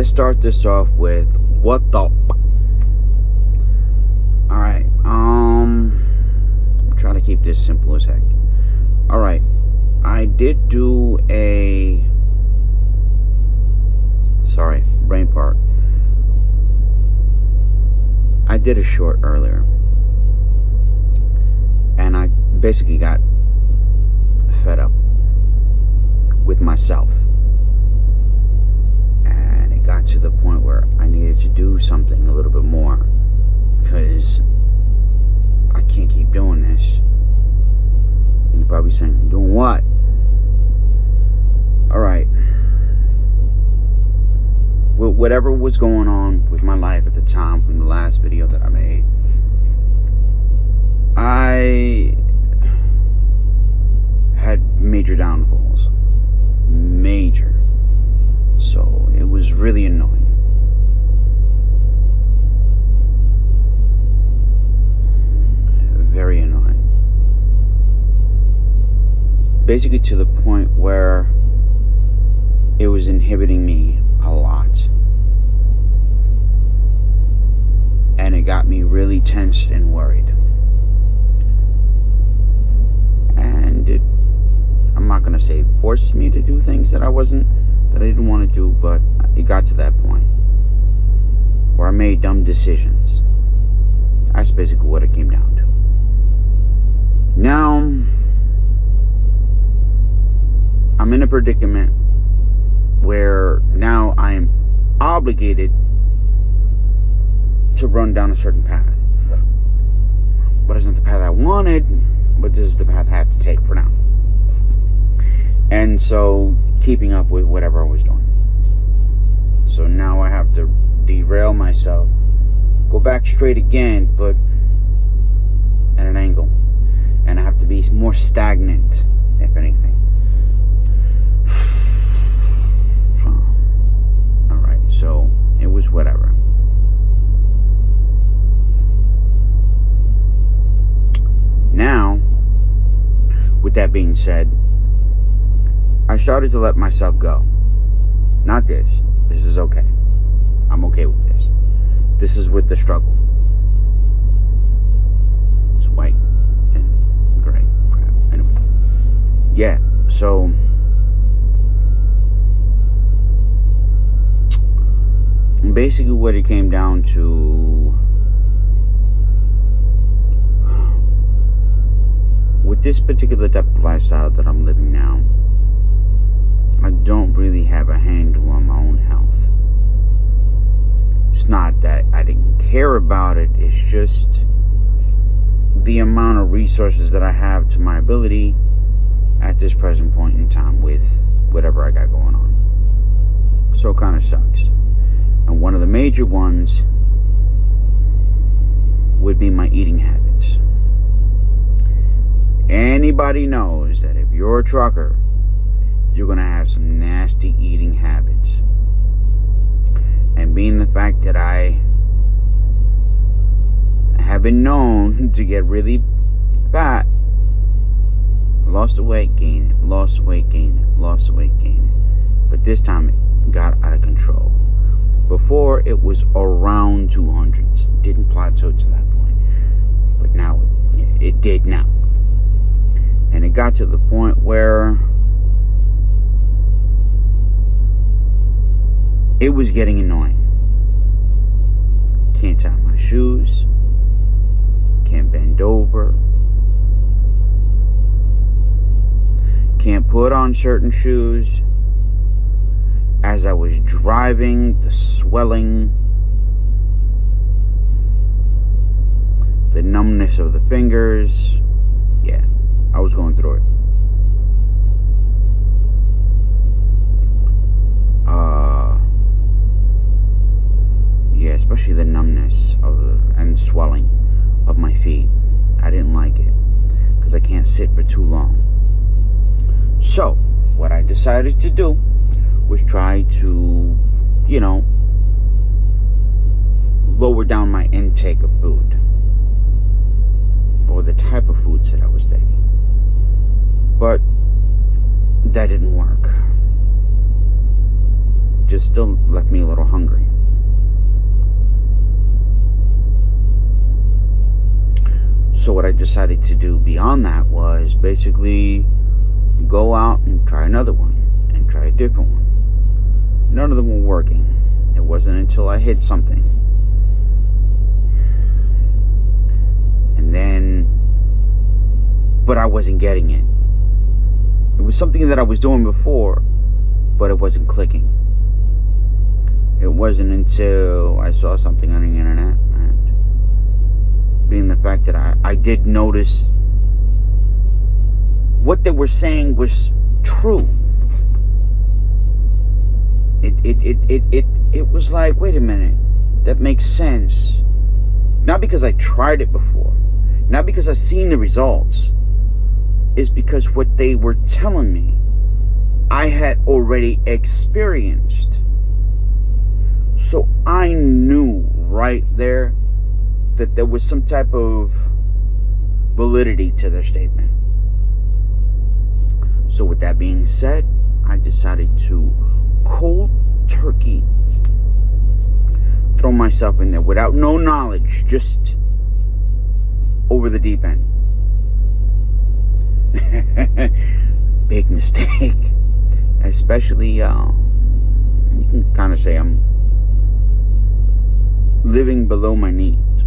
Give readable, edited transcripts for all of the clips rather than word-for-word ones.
let's start this off with what the. Alright, I'm trying to keep this simple as heck. Alright, I did do a. Sorry, brain part. I did a short earlier. And I basically got fed up with myself. And it got to the point where I needed to do something a little bit more. Because I can't keep doing this. And you're probably saying, doing what? Alright. Whatever was going on with my life at the time from the last video that I made, I had major downfalls. Major. So it was really annoying. Very annoying. Basically to the point where it was inhibiting me a lot. And it got me really tensed and worried. And I'm not going to say forced me to do things that I didn't want to do, but it got to that point where I made dumb decisions. That's basically what it came down to. Now, I'm in a predicament where now I am obligated to run down a certain path. But it's not the path I wanted, but this is the path I have to take for now. And so, keeping up with whatever I was doing. So now I have to derail myself, go back straight again, but at an angle. And I have to be more stagnant, if anything. Alright, so it was whatever. Now, with that being said, I started to let myself go. Not this. This is okay. I'm okay with this. This is with the struggle. It's white and gray. Crap. Anyway. Yeah, so basically what it came down to, with this particular type of lifestyle that I'm living now, I don't really have a handle on my own health. It's not that I didn't care about it, it's just the amount of resources that I have to my ability at this present point in time with whatever I got going on. So it kind of sucks. And one of the major ones would be my eating habits. Anybody knows that if you're a trucker, you're going to have some nasty eating habits. And being the fact that I have been known to get really fat, lost the weight, gain it, lost the weight, gain it, lost the weight, gain it. But this time it got out of control. Before it was around 200s. Didn't plateau to that point. But now it did now. And it got to the point where it was getting annoying. Can't tie my shoes. Can't bend over. Can't put on certain shoes. As I was driving, the swelling, the numbness of the fingers. Yeah, I was going through it. Yeah, especially the numbness and swelling of my feet. I didn't like it because I can't sit for too long. So, what I decided to do was try to, lower down my intake of food, or the type of foods that I was taking. But that didn't work. just still left me a little hungry. So what I decided to do beyond that was basically go out and try another one and try a different one. None of them were working. It wasn't until I hit something. And then, but I wasn't getting it. It was something that I was doing before, but it wasn't clicking. It wasn't until I saw something on the internet, and being the fact that I did notice what they were saying was true. It was like, wait a minute, that makes sense. Not because I tried it before, not because I've seen the results, is because what they were telling me, I had already experienced. So I knew right there that there was some type of validity to their statement. So with that being said, I decided to cold turkey throw myself in there without no knowledge, just over the deep end. Big mistake. Especially, you can kind of say I'm living below my needs,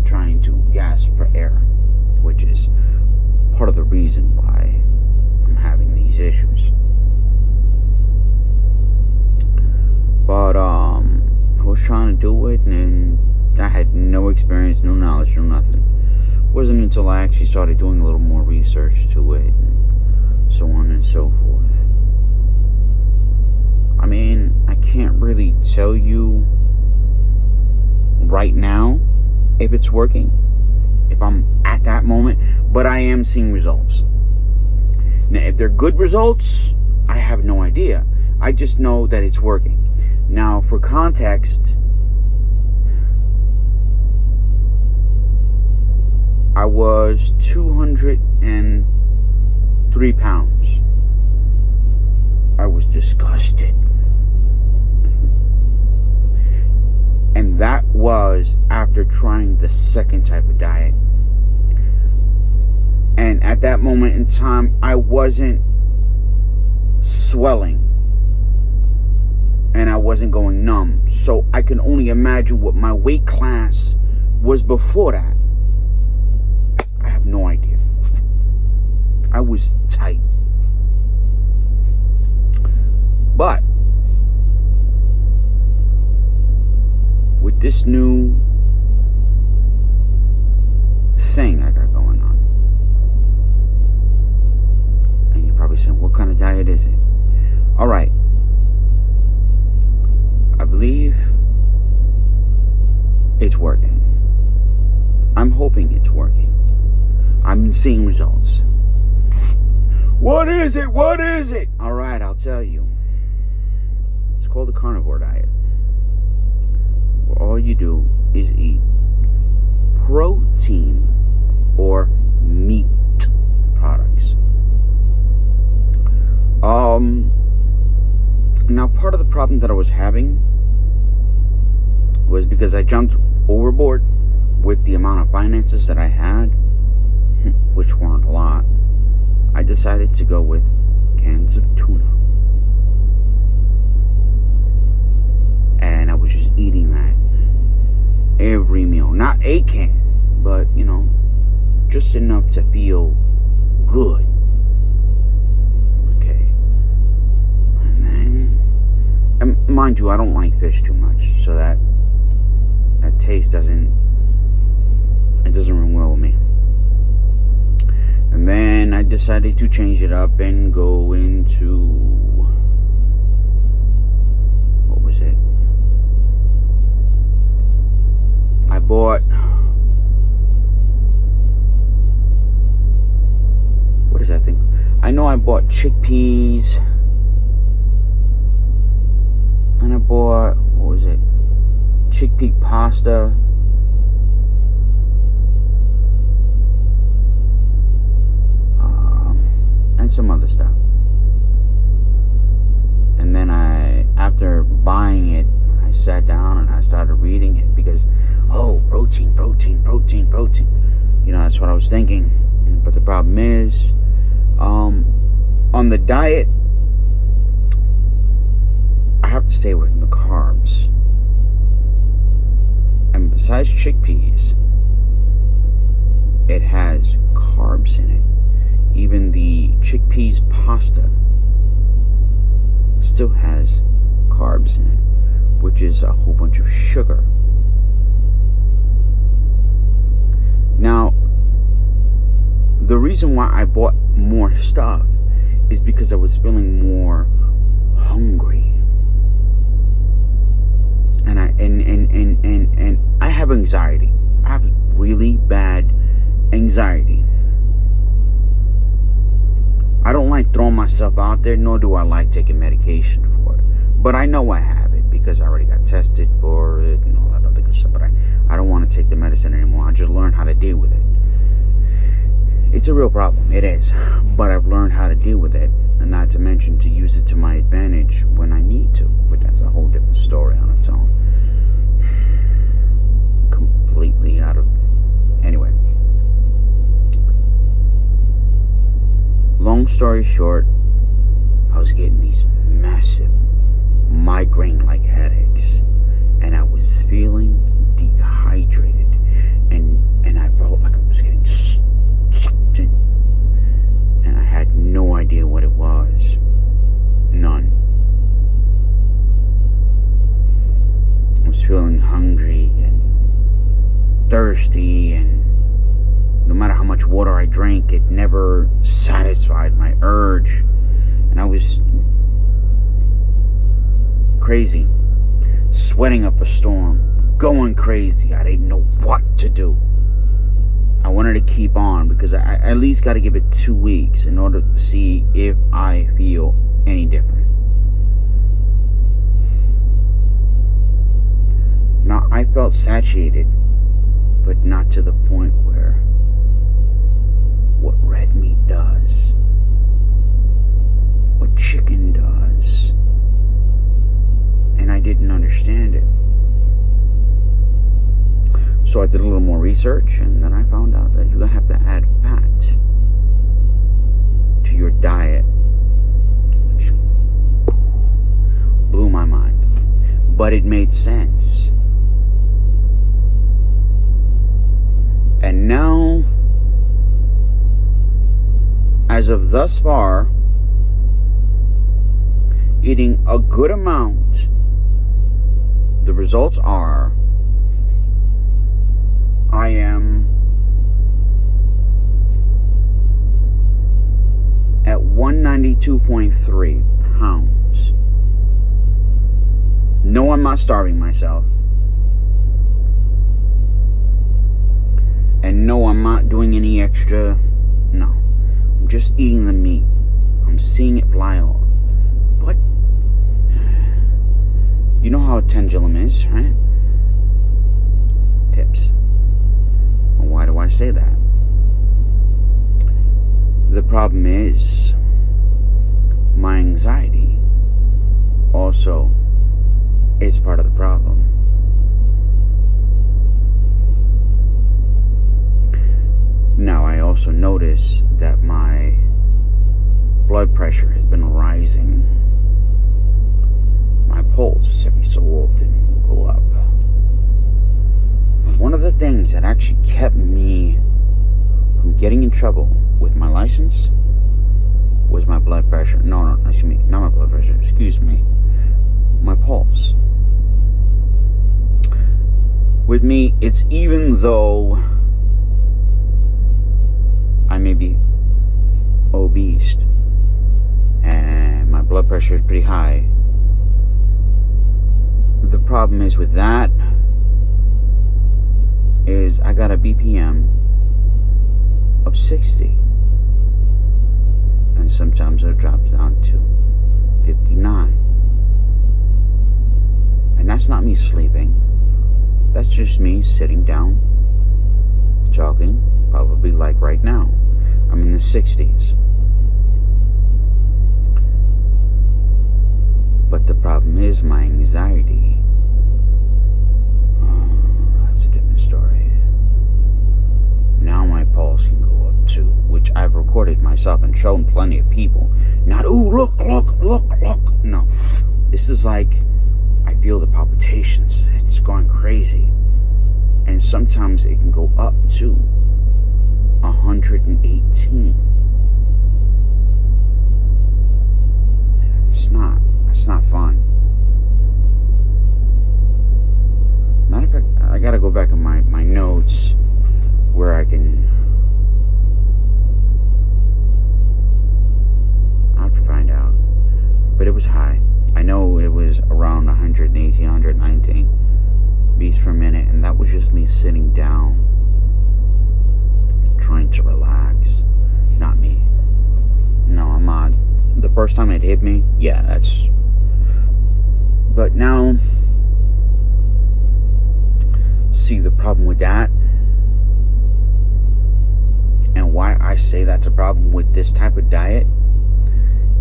trying to gasp for air, which is part of the reason why I'm having these issues. But I was trying to do it, and I had no experience, no knowledge, no nothing. It wasn't until I actually started doing a little more research to it, and so on and so forth. I mean, I can't really tell you right now if it's working, if I'm at that moment, but I am seeing results. Now, if they're good results, I have no idea. I just know that it's working. Now, for context, I was 203 pounds. I was disgusted. And that was after trying the second type of diet. And at that moment in time, I wasn't swelling. And I wasn't going numb. So I can only imagine what my weight class was before that. I have no idea. I was tight. But with this new thing I got going on, and you're probably saying, what kind of diet is it? All right. I believe it's working. I'm hoping it's working. I'm seeing results. What is it? What is it? All right, I'll tell you. It's called a carnivore diet, where all you do is eat protein or meat products. Now, part of the problem that I was having was because I jumped overboard with the amount of finances that I had, which weren't a lot. I decided to go with cans of tuna. And I was just eating that every meal. Not a can, but, just enough to feel good. Okay. And then, and mind you, I don't like fish too much, so that taste doesn't ring well with me. And then I decided to change it up and go into, what was it? I bought, what is that thing? I know I bought chickpeas, and I bought, what was it? Chickpea pasta. And some other stuff. And then sat down and I started reading it because, oh, protein. That's what I was thinking. But the problem is, on the diet, I have to stay away from the carbs. And besides chickpeas, it has carbs in it. Even the chickpeas pasta still has carbs in it, which is a whole bunch of sugar. Now, the reason why I bought more stuff is because I was feeling more hungry. And I have anxiety. I have really bad anxiety. I don't like throwing myself out there, nor do I like taking medication for it. But I know I have it because I already got tested for it and all that other good stuff. But I don't want to take the medicine anymore. I just learned how to deal with it. It's a real problem. It is. But I've learned how to deal with it. And not to mention to use it to my advantage when I need to. But that's a whole different story on its own. Completely out of... Anyway. Long story short, I was getting these massive migraine-like headaches. And I was feeling dehydrated. And I felt like I was getting sucked in. And I had no idea what it was. None. I was feeling hungry and thirsty, and no matter how much water I drank, it never satisfied my urge. And I was crazy, sweating up a storm, going crazy. I didn't know what to do. I wanted to keep on because I at least got to give it 2 weeks in order to see if I feel any different. Now, I felt satiated, but not to the point where what red meat does, what chicken does, and I didn't understand it. So I did a little more research, and then I found out that you have to add fat to your diet, which blew my mind. But it made sense. And now, as of thus far, eating a good amount, the results are I am at 192.3 pounds. No, I'm not starving myself. And no, I'm not doing any extra. No. I'm just eating the meat. I'm seeing it fly off. But you know how a pendulum is, right? Tips. Well, why do I say that? The problem is my anxiety also is part of the problem. Now, I also notice that my blood pressure has been rising. My pulse every so often will go up. One of the things that actually kept me from getting in trouble with my license was my blood pressure. No, excuse me, not my blood pressure, excuse me. My pulse. With me, it's even though I may be obese and my blood pressure is pretty high. The problem is with that is I got a BPM of 60, and sometimes it drops down to 59, and that's not me sleeping. That's just me sitting down, jogging, probably like right now. I'm in the 60s. But the problem is my anxiety pulse can go up too, which I've recorded myself and shown plenty of people. Not, ooh, look. No. This is like, I feel the palpitations. It's going crazy. And sometimes it can go up to 118. It's not fun. Matter of fact, I gotta go back in my notes where I have to find out. But it was high. I know it was around 118, 119 beats per minute, and that was just me sitting down, trying to relax. Not me. No, I'm not. The first time it hit me, yeah, that's... But now, see the problem with that, and why I say that's a problem with this type of diet,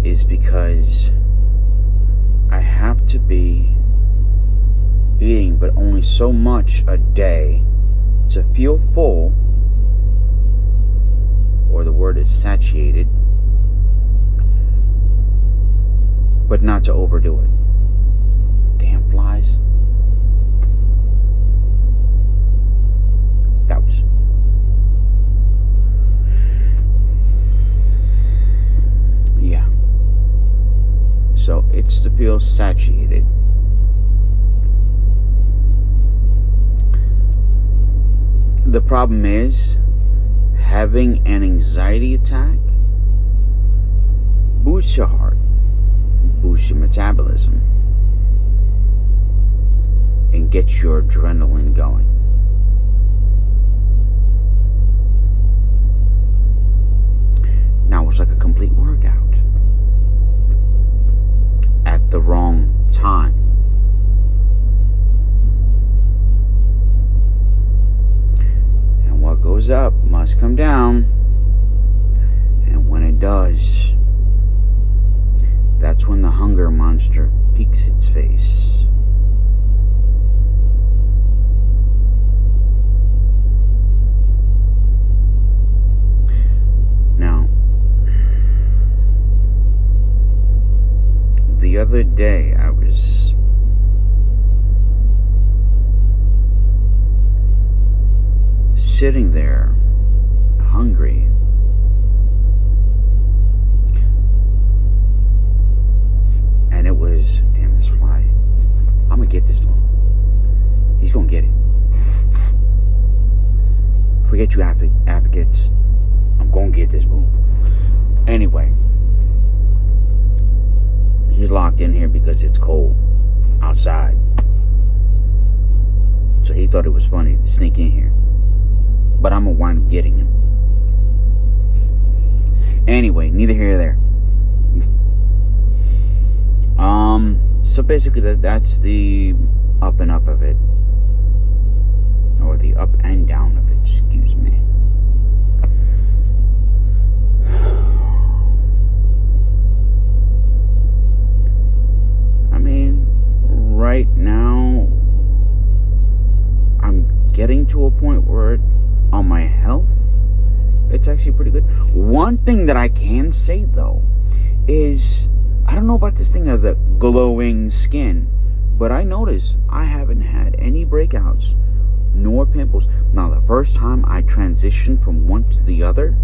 is because I have to be eating, but only so much a day to feel full, or the word is satiated, but not to overdo it. Damn flies. That was... yeah. So it's to feel satiated. The problem is, having an anxiety attack boosts your heart, boosts your metabolism, and gets your adrenaline going. Now it's like a complete workout at the wrong time. And what goes up must come down. And when it does, that's when the hunger monster peeks its face. Now, the other day I was sitting there hungry, and it was, damn, this fly, I'm gonna get this one. He's gonna get it. Forget you advocates, I'm gonna get this boo. Anyway, he's locked in here because it's cold outside, so he thought it was funny to sneak in here, but I'm gonna wind up getting him. Anyway, neither here nor there. So basically that's the up and up of it, or the up and down of it, excuse me. I mean, right now I'm getting to a point where on my health, it's actually pretty good. One thing that I can say though is, I don't know about this thing of the glowing skin, but I notice I haven't had any breakouts nor pimples. Now, the first time I transitioned from one to the other,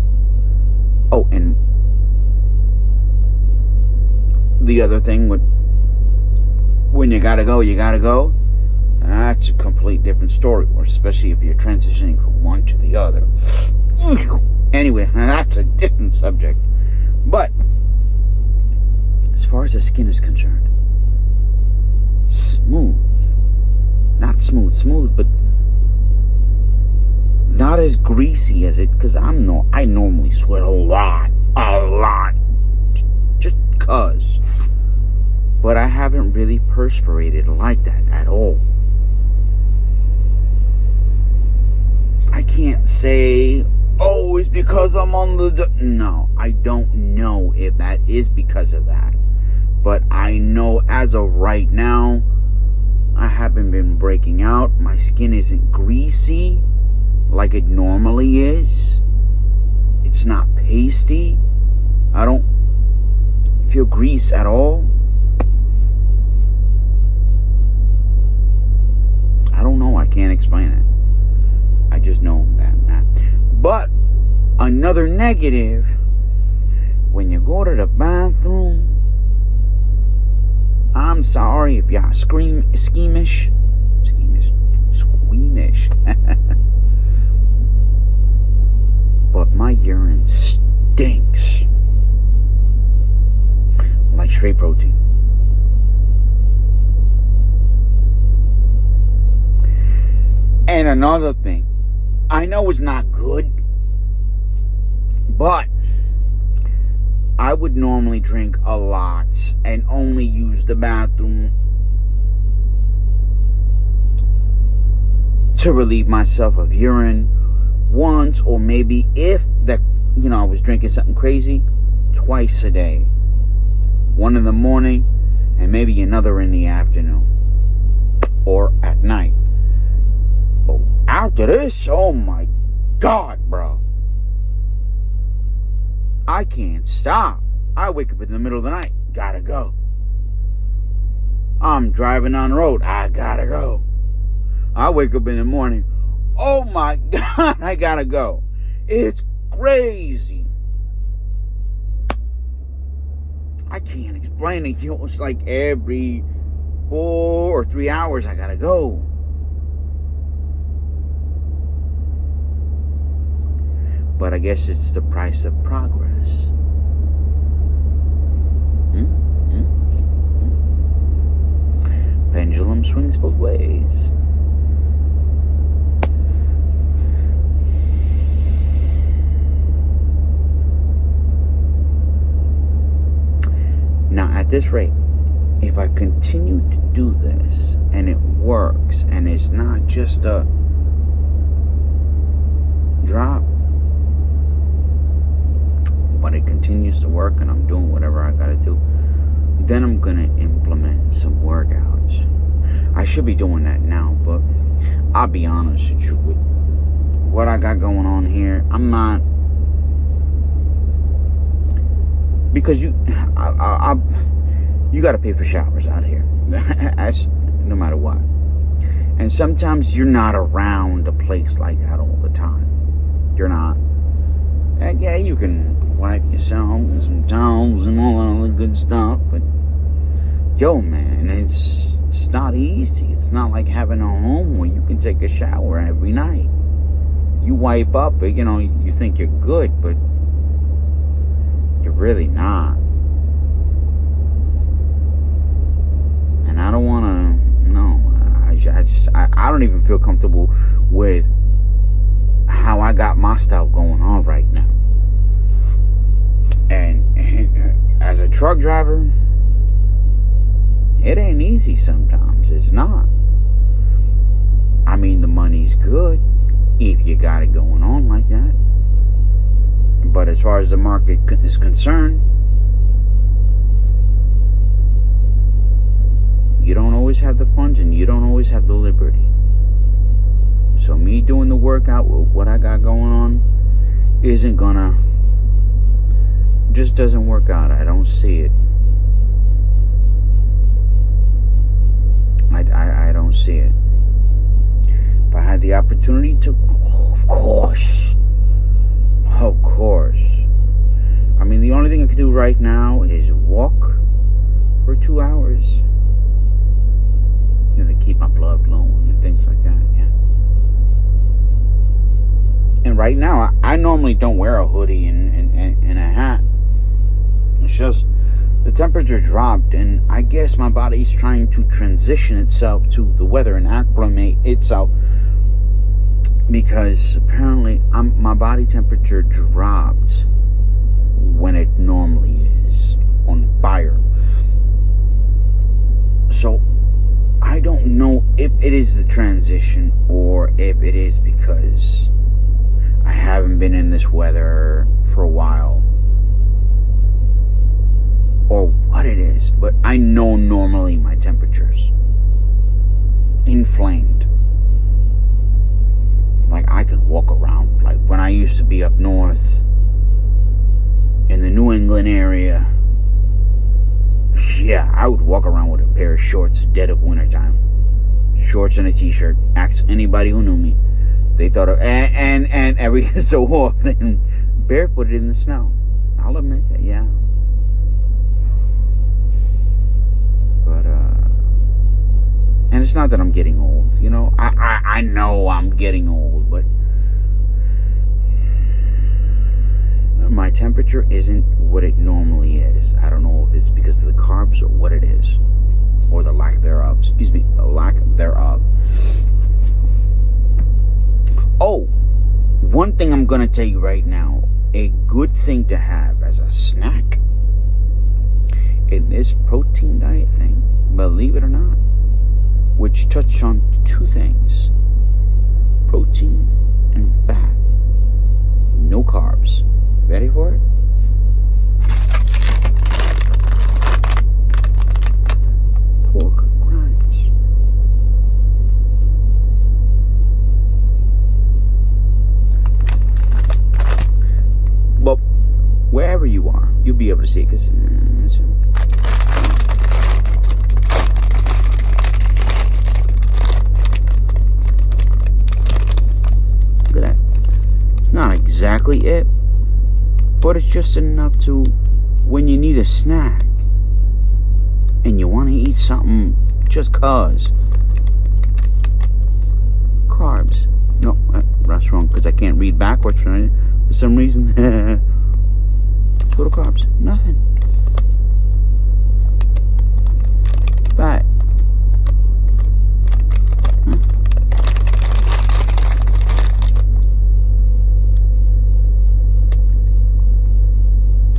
oh, and the other thing with when you gotta go, that's a complete different story, or especially if you're transitioning from one to the other. Anyway, that's a different subject. But as far as the skin is concerned, smooth. Not smooth, but not as greasy as it, because I normally sweat a lot, just cause. But I haven't really perspirated like that at all. I can't say, oh, it's because I'm on the... No, I don't know if that is because of that. But I know as of right now, I haven't been breaking out. My skin isn't greasy like it normally is. It's not pasty. I don't feel grease at all. I don't know. I can't explain it. I just know that. But another negative, when you go to the bathroom, I'm sorry if y'all squeamish. But my urine stinks like straight protein. And another thing, I know it's not good, but I would normally drink a lot and only use the bathroom to relieve myself of urine once, or maybe if that, I was drinking something crazy, twice a day. One in the morning and maybe another in the afternoon or at night. But after this, oh my God, bro. I can't stop. I wake up in the middle of the night. Gotta go. I'm driving on the road. I gotta go. I wake up in the morning. Oh my God, I gotta go. It's crazy. I can't explain it. It's like every 4 or 3 hours I gotta go. But I guess it's the price of progress. Pendulum swings both ways. Now, at this rate, if I continue to do this and it works and it's not just a drop, but it continues to work and I'm doing whatever I gotta do, then I'm gonna implement some workouts. I should be doing that now, but I'll be honest with you, with what I got going on here, I'm not, because you gotta pay for showers out here. That's no matter what. And sometimes you're not around a place like that all the time. You're not. And yeah, you can wipe yourself with some towels and all that other good stuff, but yo, man, it's not easy. It's not like having a home where you can take a shower every night. You wipe up, you think you're good, but you're really not. And I don't want to, no, I don't even feel comfortable with how I got my stuff going on right now. And as a truck driver, it ain't easy sometimes. It's not. I mean, the money's good if you got it going on like that. But as far as the market is concerned, you don't always have the funds and you don't always have the liberty. So me doing the workout with what I got going on isn't gonna, just doesn't work out. I don't see it. I don't see it. If I had the opportunity to, of course. I mean, the only thing I can do right now is walk for 2 hours. To keep my blood flowing and things like that, yeah. And right now, I normally don't wear a hoodie and a hat. It's just the temperature dropped, and I guess my body's trying to transition itself to the weather and acclimate itself, because apparently my body temperature dropped when it normally is on fire. So I don't know if it is the transition or if it is because I haven't been in this weather for a while, or what it is, but I know normally my temperature's inflamed. Like, I can walk around. Like when I used to be up north, in the New England area, yeah, I would walk around with a pair of shorts dead of wintertime. Shorts and a t-shirt. Ask anybody who knew me. They thought of, and every so often, barefooted in the snow. I'll admit that, yeah. But, and it's not that I'm getting old, you know. I know I'm getting old, but my temperature isn't what it normally is. I don't know if it's because of the carbs or what it is. Or the lack thereof. Excuse me, the lack thereof. Oh, one thing I'm going to tell you right now. A good thing to have as a snack in this protein diet thing, believe it or not, which touch on two things: protein and fat. No carbs. Ready for it? Pork grinds. Well, wherever you are, you'll be able to see it, because look at that. It's not exactly it, but it's just enough to, when you need a snack and you want to eat something just cause. Carbs. No, that's wrong, because I can't read backwards for some reason. Total carbs. Nothing. Fat.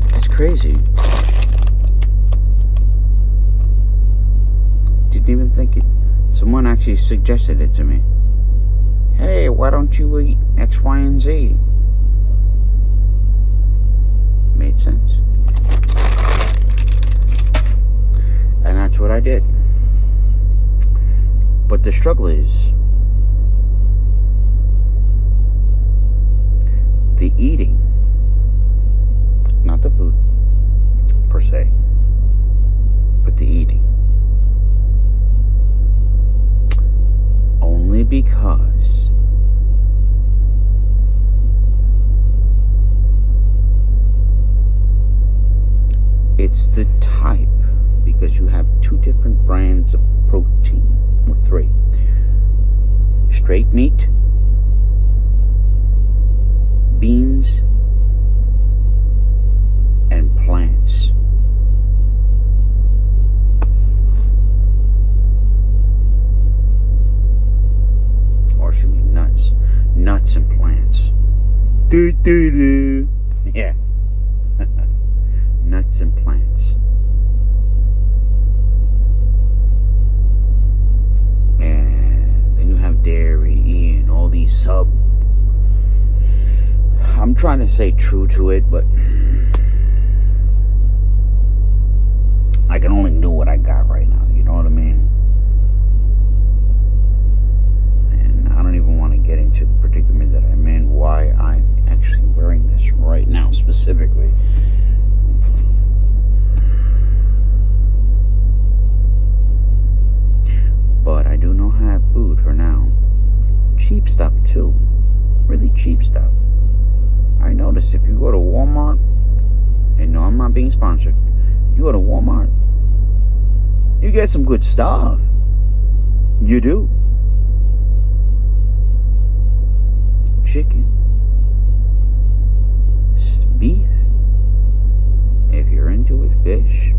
That's crazy. Didn't even think it. Someone actually suggested it to me. Hey, why don't you eat X, Y, and Z? Made sense. And that's what I did. But the struggle is the eating, not the food per se, but the eating. Only because it's the type, because you have two different brands of protein, or three: straight meat, beans, and plants. Or should be nuts. Nuts and plants. Yeah. Nuts and plants. And then you have dairy and all these sub. I'm trying to say true to it, but I can only do what I got right now. You know what I mean? And I don't even want to get into the predicament that I'm in, why I'm actually wearing this right now specifically. But I do know I have food for now. Cheap stuff too. Really cheap stuff. I noticed if you go to Walmart, and no, I'm not being sponsored, you go to Walmart, you get some good stuff. You do. Chicken. Beef. If you're into it, fish.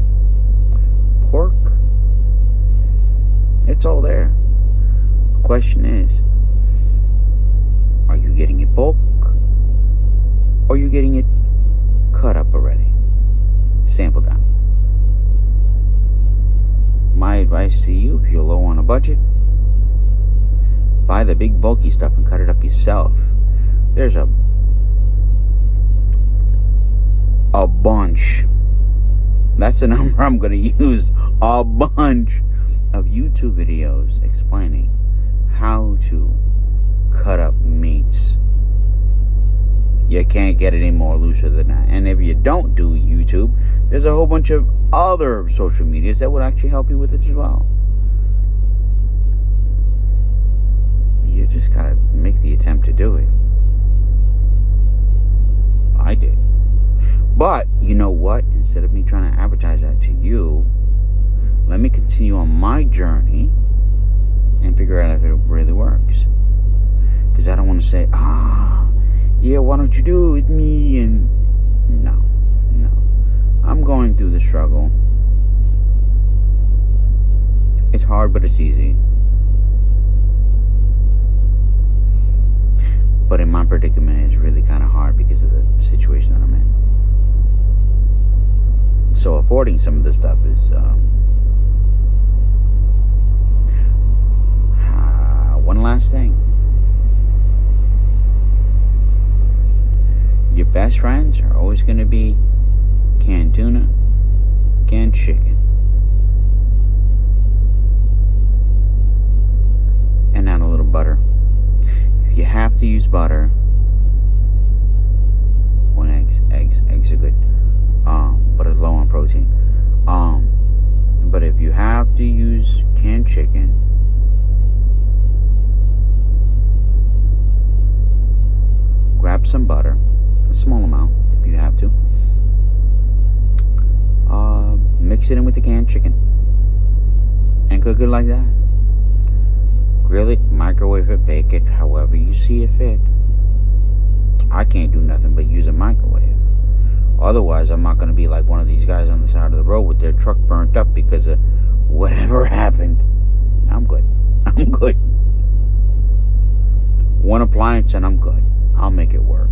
Pork. It's all there. The question is, are you getting it bulk? Or are you getting it cut up already? Sample down. My advice to you, if you're low on a budget, buy the big bulky stuff and cut it up yourself. There's a bunch. That's the number I'm going to use. A bunch of YouTube videos explaining how to cut up meats. You can't get any more looser than that. And if you don't do YouTube, there's a whole bunch of other social medias that would actually help you with it as well. You just gotta make the attempt to do it. I did. But you know what? Instead of me trying to advertise that to you, let me continue on my journey and figure out if it really works. Because I don't want to say, yeah, why don't you do it with me? And no. I'm going through the struggle. It's hard, but it's easy. But in my predicament, it's really kind of hard because of the situation that I'm in. So affording some of this stuff is one last thing. Your best friends are always going to be canned tuna, canned chicken, and add a little butter. If you have to use butter, on eggs are good, but it's low on protein. But if you have to use canned chicken, grab some butter, a small amount if you have to. Mix it in with the canned chicken and cook it like that. Grill it, microwave it, bake it, however you see it fit. I can't do nothing but use a microwave. Otherwise, I'm not going to be like one of these guys on the side of the road with their truck burnt up because of whatever happened. I'm good. One appliance and I'm good. I'll make it work.